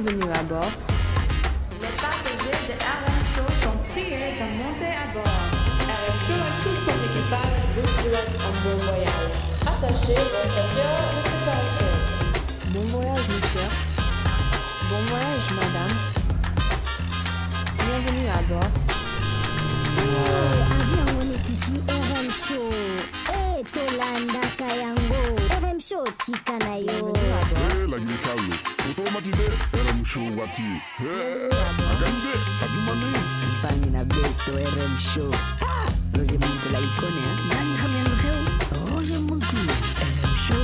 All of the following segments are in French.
Bienvenue à bord. Les passagers de RM Show sont priés de monter à bord. RM Show et tout son équipage vous souhaitent un bon voyage. Attachez vos ceintures de sécurité. Bon voyage, monsieur. Bon voyage, madame. Bienvenue à bord. Avion Wanekiki RM Show. Tolanda Kayango. RM Show Tikanayo. Bienvenue à bord. La Guinée automatisé, RM Show Wati. Agande, Adumani. Pangina Beto RM Show. Roger Muntu la icône, hein? Nani Kamiano Roger Muntu. RM Show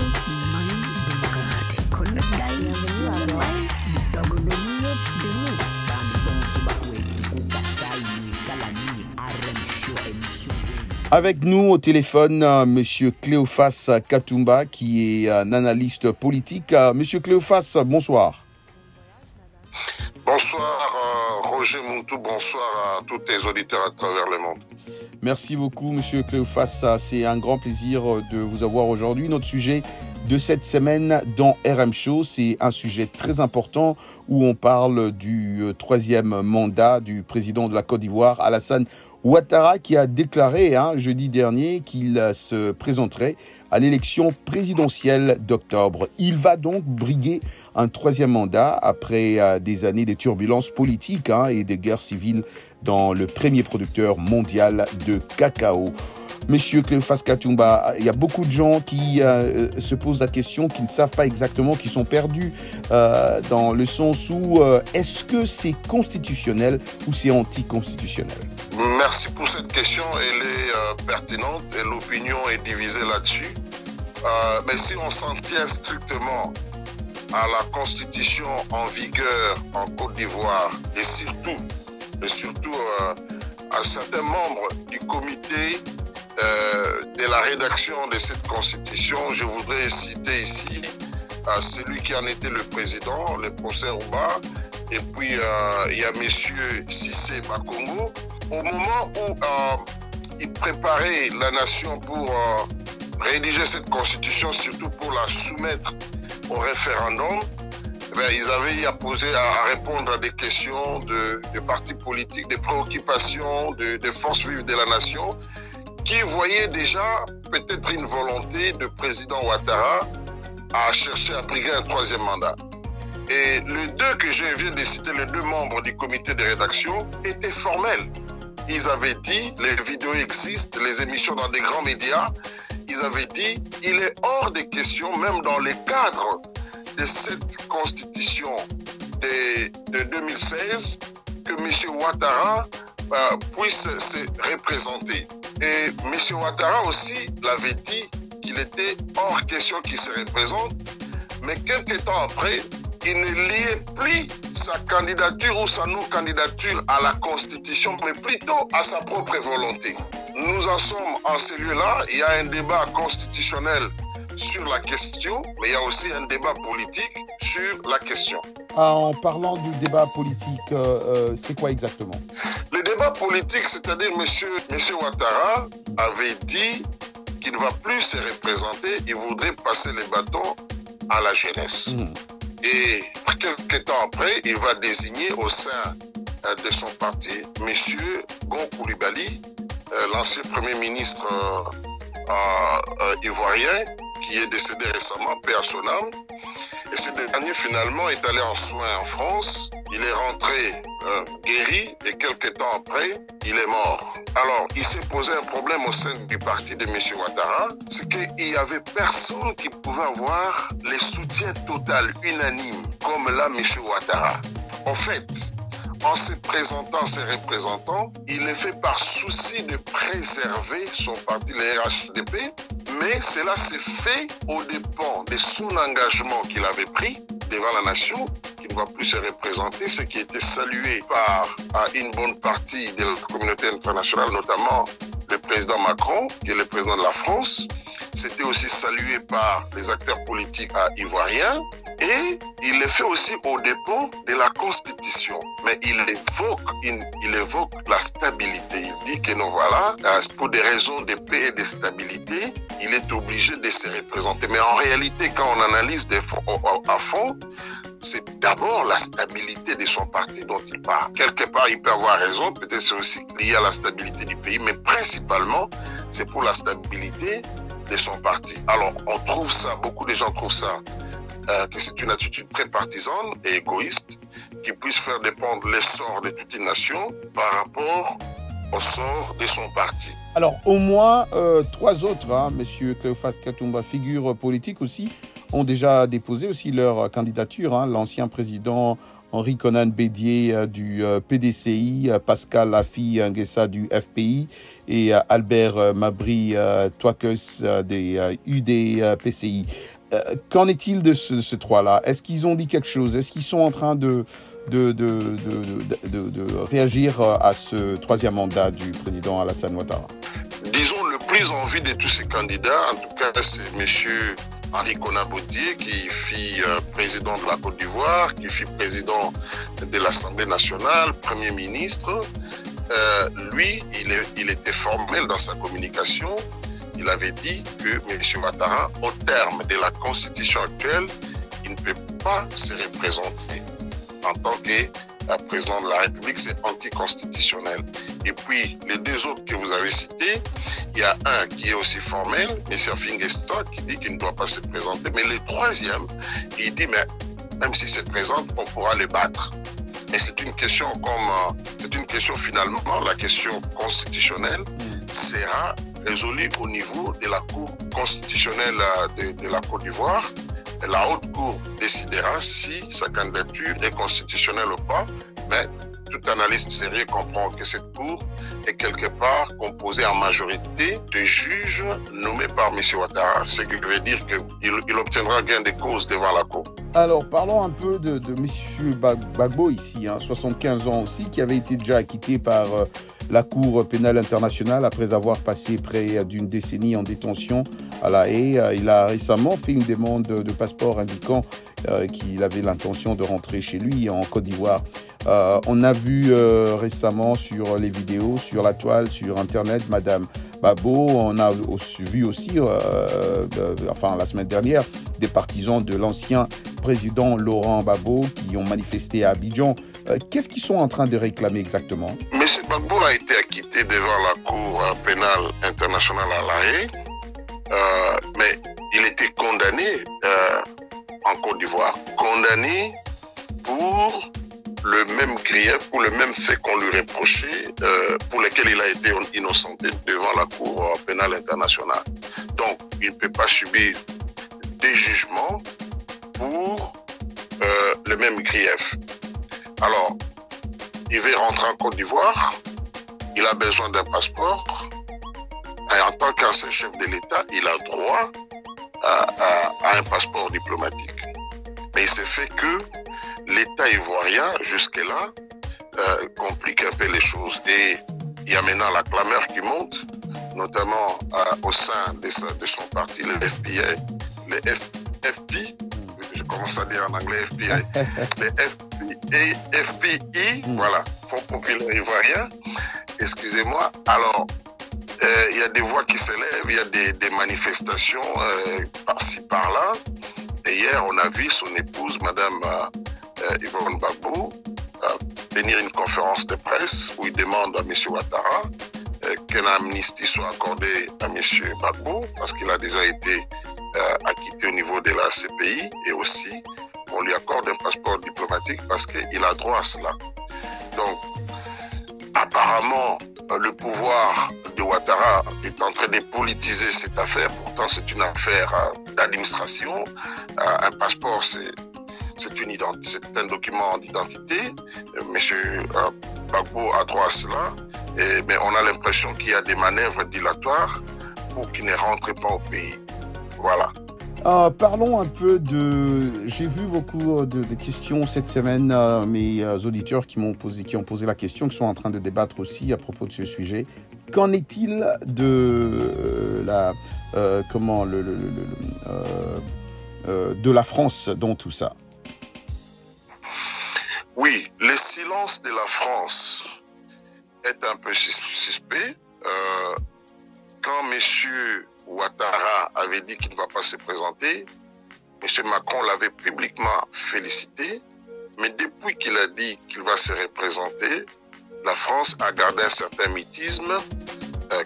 Mani Democrate. Konadai. Bienvenue à bord. Tagonomino Demu. Avec nous au téléphone, Monsieur Cléophas Katumba, qui est un analyste politique. Monsieur Cléophas, bonsoir. Bonsoir Roger Muntu, bonsoir à tous tes auditeurs à travers le monde. Merci beaucoup Monsieur Cléophas, c'est un grand plaisir de vous avoir aujourd'hui. Notre sujet de cette semaine dans RM Show, c'est un sujet très important où on parle du troisième mandat du président de la Côte d'Ivoire, Alassane Ouattara, qui a déclaré jeudi dernier qu'il se présenterait à l'élection présidentielle d'octobre. Il va donc briguer un troisième mandat après des années de turbulences politiques et de guerres civiles dans le premier producteur mondial de cacao. Monsieur Cléophas Katumba, il y a beaucoup de gens qui se posent la question, qui ne savent pas exactement, qui sont perdus dans le sens où est-ce que c'est constitutionnel ou c'est anticonstitutionnel? Merci pour cette question, elle est pertinente et l'opinion est divisée là-dessus. Mais si on s'en tient strictement à la constitution en vigueur en Côte d'Ivoire et surtout à certains membres du comité de la rédaction de cette constitution, je voudrais citer ici celui qui en était le président, le professeur Ouba, et puis il y a monsieur Cissé Makongo. Au moment où il préparait la nation pour rédiger cette constitution, surtout pour la soumettre au référendum, ils avaient à répondre à des questions de partis politiques, des préoccupations de forces vives de la nation, qui voyaient déjà peut-être une volonté de président Ouattara à chercher à briguer un troisième mandat. Et les deux que je viens de citer, les deux membres du comité de rédaction, étaient formels. Ils avaient dit, les vidéos existent, les émissions dans des grands médias, ils avaient dit, il est hors de question, même dans les cadres de cette constitution de 2016, que M. Ouattara puisse se représenter. Et M. Ouattara aussi l'avait dit qu'il était hors question qu'il se représente, mais quelques temps après, il ne liait plus sa candidature ou sa non-candidature à la Constitution, mais plutôt à sa propre volonté. Nous en sommes en ce lieu-là. Il y a un débat constitutionnel sur la question, mais il y a aussi un débat politique sur la question. En parlant du débat politique, c'est quoi exactement? Le débat politique, c'est-à-dire M. Ouattara avait dit qu'il ne va plus se représenter, il voudrait passer les bâtons à la jeunesse. Et quelques temps après, il va désigner au sein de son parti M. Gon Coulibaly, l'ancien Premier ministre ivoirien, qui est décédé récemment, paix à son âme. Et ce dernier, finalement, est allé en soins en France. Il est rentré guéri et quelques temps après, il est mort. Alors, il s'est posé un problème au sein du parti de M. Ouattara, c'est qu'il n'y avait personne qui pouvait avoir les soutiens total, unanimes, comme là, M. Ouattara. En fait, en se présentant, ses représentants, il le fait par souci de préserver son parti, le RHDP, mais cela s'est fait au dépens de son engagement qu'il avait pris devant la nation, qui ne va plus se représenter, ce qui a été salué par une bonne partie de la communauté internationale, notamment le président Macron, qui est le président de la France. C'était aussi salué par les acteurs politiques ivoiriens. Et il le fait aussi au dépens de la Constitution. Mais il évoque la stabilité. Il dit que non, voilà, pour des raisons de paix et de stabilité, il est obligé de se représenter. Mais en réalité, quand on analyse à fond, c'est d'abord la stabilité de son parti dont il parle. Quelque part, il peut avoir raison, peut-être c'est aussi lié à la stabilité du pays, mais principalement, c'est pour la stabilité de son parti. Alors, on trouve ça, beaucoup de gens trouvent ça, que c'est une attitude très partisane et égoïste, qui puisse faire dépendre l'essor de toute une nation par rapport au sort de son parti. Alors, au moins, 3 autres, hein, M. Cléophas Katumba, figures politiques aussi, ont déjà déposé aussi leur candidature. Hein. L'ancien président Henri Konan Bédié du PDCI, Pascal Afi Nguessa du FPI et Albert Mabry Touakes des UDPCI. Qu'en est-il de ces 3-là? Est-ce qu'ils ont dit quelque chose? Est-ce qu'ils sont en train de réagir à ce 3e mandat du président Alassane Ouattara? Disons, le plus en vue de tous ces candidats, en tout cas, c'est M. Henri Konan Bédié, qui fut président de la Côte d'Ivoire, qui fut président de l'Assemblée nationale, Premier ministre. Lui, il était formel dans sa communication. Il avait dit que M. Ouattara, au terme de la constitution actuelle, il ne peut pas se représenter en tant que président de la République, c'est anticonstitutionnel. Et puis, les 2 autres que vous avez cités, il y a un qui est aussi formel, M. Nguessa, qui dit qu'il ne doit pas se présenter. Mais le 3e, il dit, mais même s'il se présente, on pourra le battre. Mais c'est une question finalement, la question constitutionnelle sera résolue au niveau de la Cour constitutionnelle de la Côte d'Ivoire. La Haute Cour décidera si sa candidature est constitutionnelle ou pas, mais tout analyste sérieux comprend que cette Cour est quelque part composée en majorité de juges nommés par M. Ouattara, ce qui veut dire qu'il obtiendra gain de cause devant la Cour. Alors, parlons un peu de M. Gbagbo ici, hein, 75 ans aussi, qui avait été déjà acquitté par la Cour pénale internationale après avoir passé près d'une décennie en détention à La Haye. Il a récemment fait une demande de passeport indiquant qu'il avait l'intention de rentrer chez lui en Côte d'Ivoire. On a vu récemment sur les vidéos, sur la toile, sur Internet, Madame Gbagbo. On a vu aussi, la semaine dernière, des partisans de l'ancien président Laurent Gbagbo qui ont manifesté à Abidjan. Qu'est-ce qu'ils sont en train de réclamer exactement? M. Gbagbo a été acquitté devant la Cour pénale internationale à La Haye, mais il était condamné en Côte d'Ivoire, condamné pour le même grief, pour le même fait qu'on lui reprochait, pour lequel il a été innocenté devant la Cour pénale internationale. Donc, il ne peut pas subir des jugements pour le même grief. Alors, il veut rentrer en Côte d'Ivoire, il a besoin d'un passeport, et en tant qu'ancien chef de l'État, il a droit à un passeport diplomatique. Mais il s'est fait que l'État ivoirien, jusque-là, complique un peu les choses. Et il y a maintenant la clameur qui monte, notamment au sein de son parti, le FPI, je commence à dire en anglais FPI, les FPI, voilà, Fonds populaire ivoirien, excusez-moi. Alors, il y a des voix qui s'élèvent, il y a des manifestations par-ci, par-là. Et hier, on a vu son épouse, Madame Yvonne Gbagbo, tenir une conférence de presse où il demande à M. Ouattara qu'une amnistie soit accordée à M. Gbagbo, parce qu'il a déjà été acquitté au niveau de la CPI, et aussi on lui accorde un passeport diplomatique parce qu'il a droit à cela. Donc, apparemment, le pouvoir de Ouattara est en train de politiser cette affaire. Pourtant, c'est une affaire d'administration. Un passeport, c'est un document d'identité. Monsieur Gbagbo a droit à cela. Mais on a l'impression qu'il y a des manœuvres dilatoires pour qu'il ne rentre pas au pays. Voilà. Parlons un peu j'ai vu beaucoup de questions cette semaine, mes auditeurs qui ont posé la question, qui sont en train de débattre aussi à propos de ce sujet. Qu'en est-il de de la France dans tout ça? Oui, le silence de la France est un peu suspect. Quand M. Ouattara avait dit qu'il ne va pas se présenter, M. Macron l'avait publiquement félicité, mais depuis qu'il a dit qu'il va se représenter, la France a gardé un certain mythisme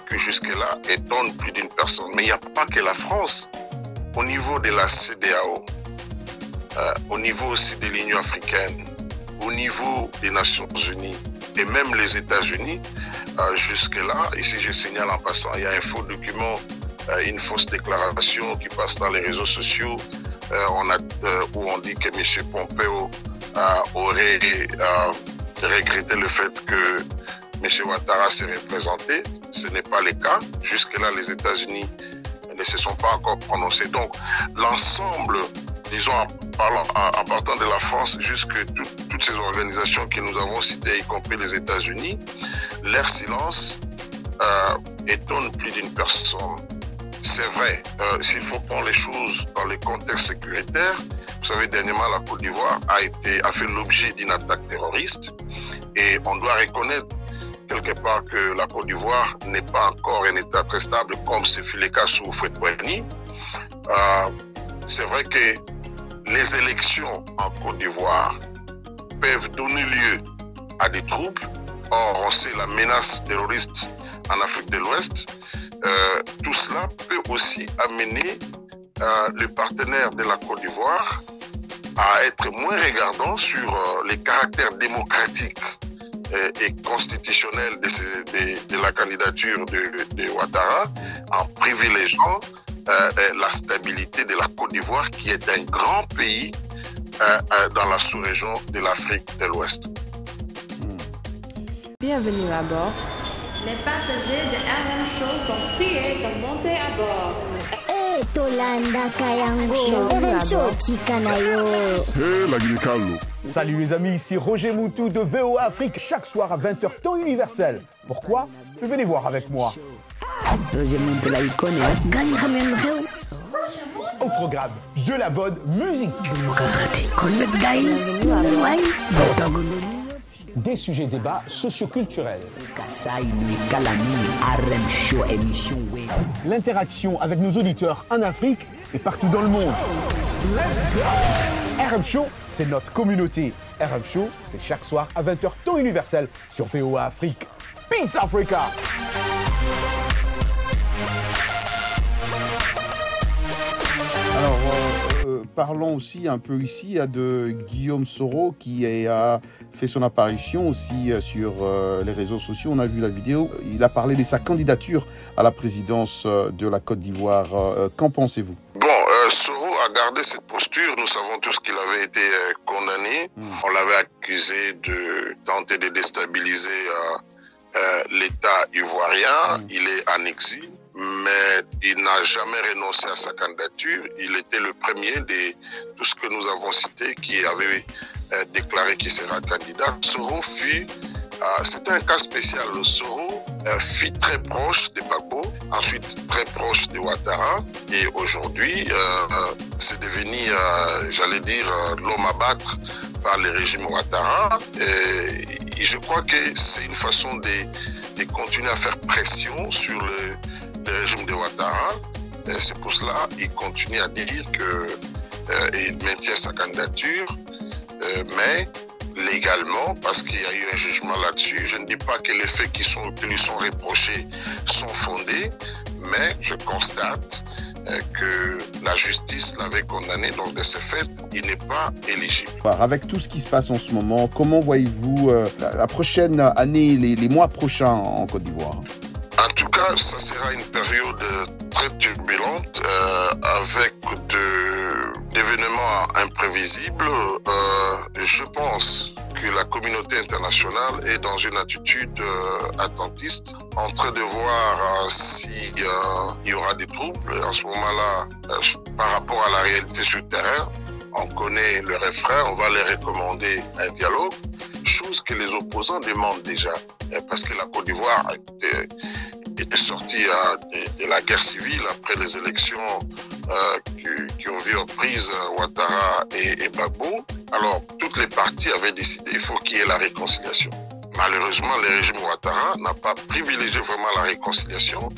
que jusque-là étonne plus d'une personne. Mais il n'y a pas que la France. Au niveau de la CEDEAO, au niveau aussi de l'Union africaine, au niveau des Nations Unies et même les États-Unis, jusque-là, ici je signale en passant, il y a un faux document, une fausse déclaration qui passe dans les réseaux sociaux où on dit que M. Pompeo aurait regretté le fait que M. Ouattara s'est représenté. Ce n'est pas le cas. Jusque-là, les États-Unis ne se sont pas encore prononcés. Donc, l'ensemble, disons, en partant de la France jusque toutes ces organisations que nous avons citées, y compris les États-Unis, leur silence étonne plus d'une personne. C'est vrai, s'il faut prendre les choses dans le contexte sécuritaire, vous savez, dernièrement, la Côte d'Ivoire a fait l'objet d'une attaque terroriste et on doit reconnaître quelque part que la Côte d'Ivoire n'est pas encore un État très stable comme ce fut le cas sous Houphouët-Boigny. C'est vrai que les élections en Côte d'Ivoire peuvent donner lieu à des troubles. Or, on sait la menace terroriste en Afrique de l'Ouest. Tout cela peut aussi amener le partenaire de la Côte d'Ivoire à être moins regardant sur les caractères démocratiques et constitutionnels de la candidature de Ouattara, en privilégiant la stabilité de la Côte d'Ivoire, qui est un grand pays dans la sous-région de l'Afrique de l'Ouest. Bienvenue à bord. Les passagers de RM Show sont priés de monter à bord. Tolanda Kayango, RM Show Tikanayo. Hey, la Guinée-Carlo. Salut les amis, ici Roger Moutou de VOA Afrique, chaque soir à 20h temps universel. Pourquoi? Venez voir avec moi. Roger Moutou la icône. Au programme de la bonne musique. Des sujets débats socioculturels. L'interaction avec nos auditeurs en Afrique et partout dans le monde. RM Show, c'est notre communauté. RM Show, c'est chaque soir à 20h temps universel sur VOA Afrique. Peace Africa! Alors, parlons aussi un peu ici de Guillaume Soro qui a fait son apparition aussi sur les réseaux sociaux. On a vu la vidéo. Il a parlé de sa candidature à la présidence de la Côte d'Ivoire. Qu'en pensez-vous? Bon, Soro a gardé cette posture. Nous savons tous qu'il avait été condamné. On l'avait accusé de tenter de déstabiliser l'État ivoirien. Il est en exil, mais il n'a jamais renoncé à sa candidature. Il était le premier de tout ce que nous avons cité qui avait déclaré qu'il sera candidat. Soro fut, c'était un cas spécial. Soro fut très proche de Gbagbo, ensuite très proche de Ouattara, et aujourd'hui c'est devenu, j'allais dire, l'homme à battre par le régime Ouattara. Et je crois que c'est une façon de continuer à faire pression sur le régime de Ouattara. C'est pour cela qu'il continue à dire qu'il maintient sa candidature, mais légalement, parce qu'il y a eu un jugement là-dessus. Je ne dis pas que les faits qui lui sont reprochés sont fondés, mais je constate que la justice l'avait condamné, donc de ce fait, il n'est pas éligible. Avec tout ce qui se passe en ce moment, comment voyez-vous la prochaine année, les mois prochains en Côte d'Ivoire? En tout cas, ça sera une période très turbulente avec d'événements imprévisibles. Je pense que la communauté internationale est dans une attitude attentiste, en train de voir s'il y aura des troubles. En ce moment-là, par rapport à la réalité sur le terrain, on connaît le refrain, on va les recommander un dialogue, chose que les opposants demandent déjà, parce que la Côte d'Ivoire était sortie de la guerre civile après les élections qui ont vu en prise Ouattara et Gbagbo. Alors, toutes les parties avaient décidé qu'il faut qu'il y ait la réconciliation. Malheureusement, le régime Ouattara n'a pas privilégié vraiment la réconciliation.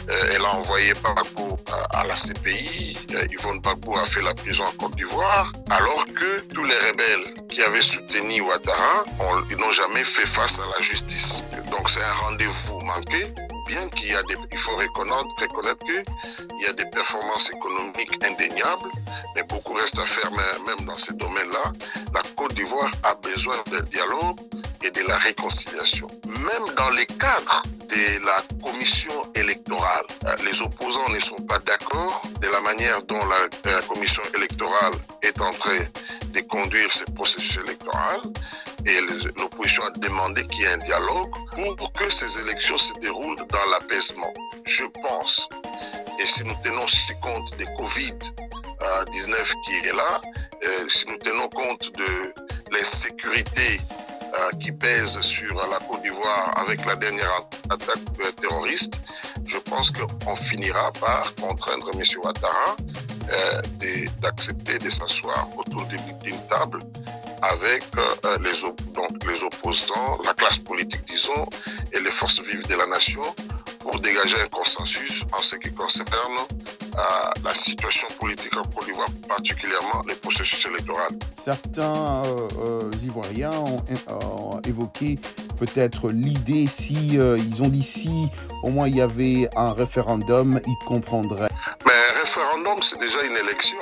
Elle a envoyé Gbagbo à la CPI. Yvonne Gbagbo a fait la prison en Côte d'Ivoire, alors que tous les rebelles qui avaient soutenu Ouattara, ils n'ont jamais fait face à la justice. Donc c'est un rendez-vous manqué, bien qu'il y a il faut reconnaître qu'il y a des performances économiques indéniables, mais beaucoup reste à faire même dans ces domaines-là. La Côte d'Ivoire a besoin de dialogue et de la réconciliation. Même dans les cadres de la commission électorale, les opposants ne sont pas d'accord de la manière dont la commission électorale est en train de conduire ce processus électoral, et l'opposition a demandé qu'il y ait un dialogue pour que ces élections se déroulent dans l'apaisement. Je pense, et si nous tenons aussi compte des Covid-19 qui est là, si nous tenons compte de l'insécurité qui pèse sur la Côte d'Ivoire avec la dernière attaque terroriste, je pense qu'on finira par contraindre M. Ouattara d'accepter de s'asseoir autour d'une table avec les opposants, la classe politique, disons, et les forces vives de la nation pour dégager un consensus en ce qui concerne la situation politique en Côte d'Ivoire, particulièrement les processus électoraux. Certains Ivoiriens ont évoqué peut-être l'idée, ils ont dit si au moins il y avait un référendum, ils comprendraient. Mais un référendum, c'est déjà une élection.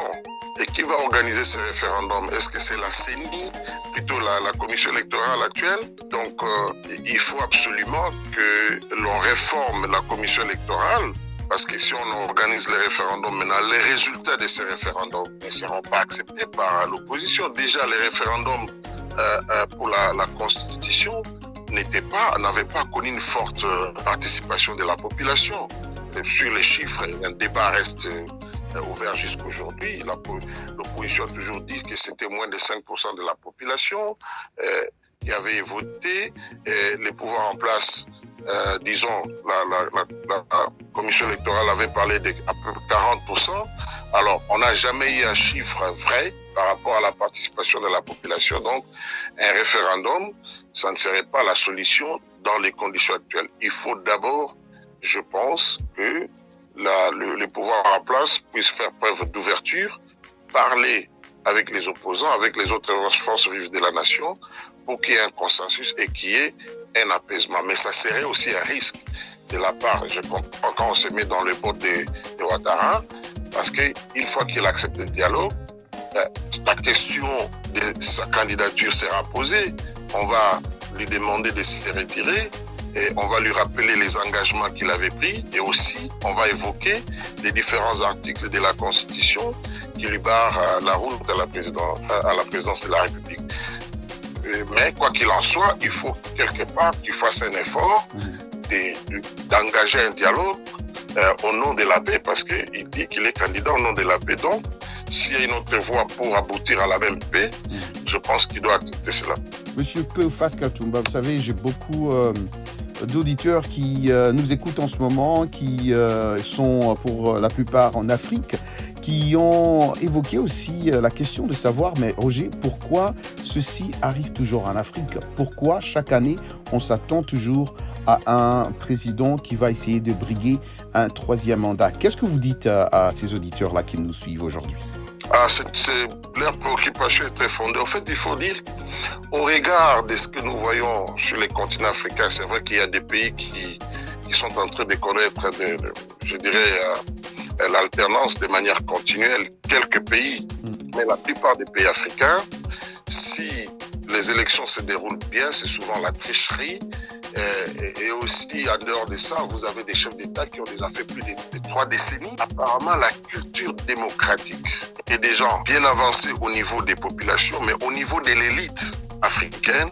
Et qui va organiser ce référendum? Est-ce que c'est la CENI, plutôt la commission électorale actuelle? Donc, il faut absolument que l'on réforme la commission électorale, parce que si on organise les référendums maintenant, les résultats de ces référendums ne seront pas acceptés par l'opposition. Déjà, les référendums pour la Constitution n'avaient pas connu une forte participation de la population. Et sur les chiffres, un débat reste ouvert jusqu'aujourd'hui. L'opposition a toujours dit que c'était moins de 5% de la population qui avait voté. Les pouvoirs en place, disons, la commission électorale avait parlé d'à peu près 40%. Alors, on n'a jamais eu un chiffre vrai par rapport à la participation de la population. Donc, un référendum, ça ne serait pas la solution dans les conditions actuelles. Il faut d'abord, je pense, que les pouvoirs en place puissent faire preuve d'ouverture, parler avec les opposants, avec les autres forces vives de la nation, pour qu'il y ait un consensus et qu'il y ait un apaisement. Mais ça serait aussi un risque de la part, je comprends, quand on se met dans le bot de Ouattara, parce qu'une fois qu'il accepte le dialogue, la question de sa candidature sera posée. On va lui demander de se retirer. Et on va lui rappeler les engagements qu'il avait pris et aussi on va évoquer les différents articles de la Constitution qui lui barrent la route à la présidence de la République. Mais quoi qu'il en soit, il faut quelque part qu'il fasse un effort d'engager un dialogue au nom de la paix, parce qu'il dit qu'il est candidat au nom de la paix. Donc, s'il y a une autre voie pour aboutir à la même paix, je pense qu'il doit accepter cela. Monsieur Cléophas Katumba, vous savez, j'ai beaucoup d'auditeurs qui nous écoutent en ce moment, qui sont pour la plupart en Afrique, qui ont évoqué aussi la question de savoir, mais Roger, pourquoi ceci arrive toujours en Afrique? Pourquoi chaque année, on s'attend toujours à un président qui va essayer de briguer un troisième mandat? Qu'est-ce que vous dites à ces auditeurs-là qui nous suivent aujourd'hui? Leur préoccupation est très fondée. En fait, il faut dire, au regard de ce que nous voyons sur les continents africains, c'est vrai qu'il y a des pays qui sont en train de connaître, je dirais, l'alternance de manière continuelle. Quelques pays, mais la plupart des pays africains, si les élections se déroulent bien, c'est souvent la tricherie. Et aussi, en dehors de ça, vous avez des chefs d'État qui ont déjà fait plus de 3 décennies. Apparemment, la culture démocratique est des gens bien avancés au niveau des populations, mais au niveau de l'élite africaine,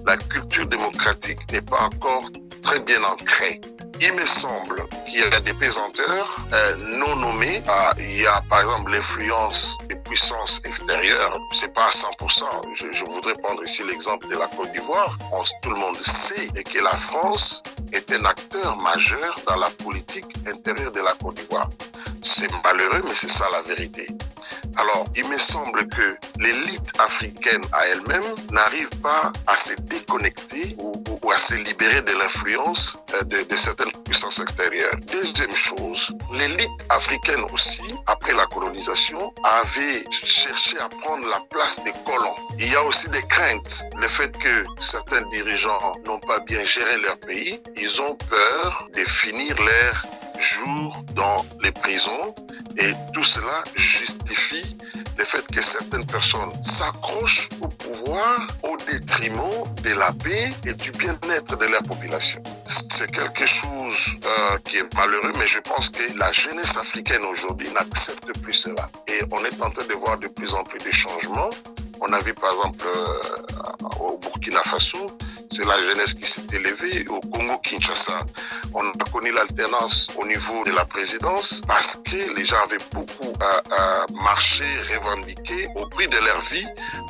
la culture démocratique n'est pas encore très bien ancrée. Il me semble qu'il y a des pesanteurs non nommés. Il y a par exemple l'influence des puissances extérieures. C'est pas à 100%. Je voudrais prendre ici l'exemple de la Côte d'Ivoire. Tout le monde sait que la France est un acteur majeur dans la politique intérieure de la Côte d'Ivoire. C'est malheureux, mais c'est ça la vérité. Alors, il me semble que l'élite africaine à elle-même n'arrive pas à se déconnecter ou ou à se libérer de l'influence de certaines puissances extérieures. Deuxième chose, l'élite africaine aussi, après la colonisation, avait cherché à prendre la place des colons. Il y a aussi des craintes. Le fait que certains dirigeants n'ont pas bien géré leur pays, ils ont peur de finir leur jour dans les prisons et tout cela justifie le fait que certaines personnes s'accrochent au pouvoir au détriment de la paix et du bien-être de leur population. C'est quelque chose qui est malheureux, mais je pense que la jeunesse africaine aujourd'hui n'accepte plus cela. Et on est en train de voir de plus en plus de changements. On a vu par exemple au Burkina Faso, c'est la jeunesse qui s'est élevée. Au Congo-Kinshasa, on a connu l'alternance au niveau de la présidence parce que les gens avaient beaucoup marché, revendiqué au prix de leur vie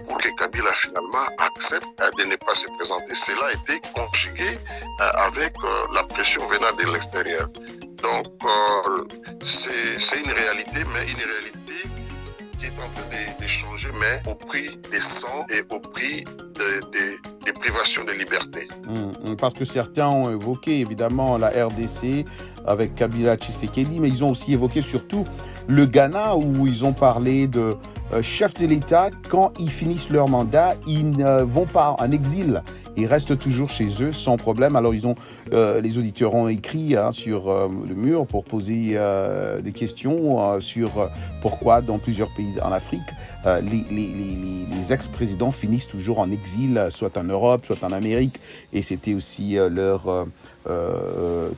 pour que Kabila finalement accepte de ne pas se présenter. Cela a été conjugué avec la pression venant de l'extérieur. Donc c'est une réalité, mais une réalité qui est en train de changer, mais au prix des sangs et au prix des privations de liberté. Parce que certains ont évoqué évidemment la RDC avec Kabila Tshisekedi, mais ils ont aussi évoqué surtout le Ghana où ils ont parlé de chefs de l'État, quand ils finissent leur mandat, ils ne vont pas en exil. Ils restent toujours chez eux sans problème. Alors, les auditeurs ont écrit sur le mur pour poser des questions sur pourquoi dans plusieurs pays en Afrique, les ex-présidents finissent toujours en exil, soit en Europe, soit en Amérique. Et c'était aussi leur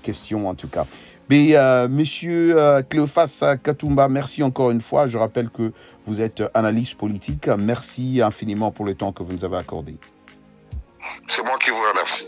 question en tout cas. Mais Monsieur Cléophas Katumba, merci encore une fois. Je rappelle que vous êtes analyste politique. Merci infiniment pour le temps que vous nous avez accordé. C'est moi qui vous remercie.